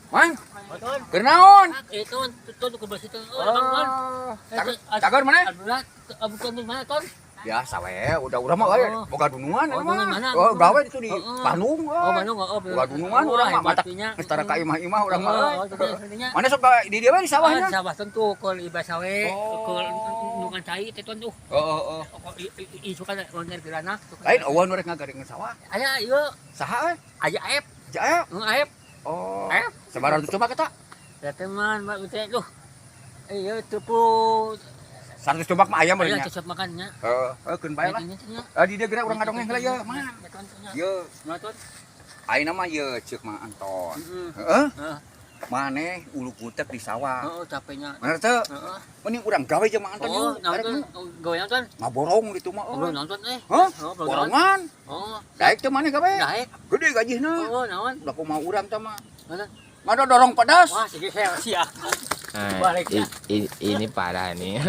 Mang, kenaon? Itu ke bus itu. Cager mana? Bukan di mana, Ton? Ya, sawe, udah mah boga dunungan Oh, mah. mana? Oh, gawe itu di Bandung. Oh, Bandung. Oh, boga dunungan urang mah matak setara ka imah-imah urang mah. Mana sok di dia di sawahnya? Sawah tentu kol iba sawe, kol nungan cai teh tuh. Oh. Isu kan oner gerana. Lain eueuh rek ngagaring sawah. Aya ieu Saha? aya aep. Jae. Aep. Oh. Aep. Sabaran tuh coba kita. Ya teman, Mbak teh duh. Ieu tepu 100 coba mah aya mah nya. cocok makannya. Keun bae lah. Di dia geura urang ngadongeng heula ye, Mang. Ye, Naton? ayeuna mah ye ceuk Mang Anton. Heeh. Maneh ulu kutek di sawah. Heeh, capeknya. Bener teu? Heeh. Mending urang gawe jeung Mang Anton Oh, yeuh. nonton, gawe nonton. Ngaborong gitu mah. Oh, nonton Hah? Oh, Borongan. Oh, Daek teh maneh gawe. daek. Gede gajihna. Oh, naon? Udah kumaha urang teh mah. Nonton. Ngado dorong pedas. Wah, sige saya siap. Nah, Balik ya. ini parah nih.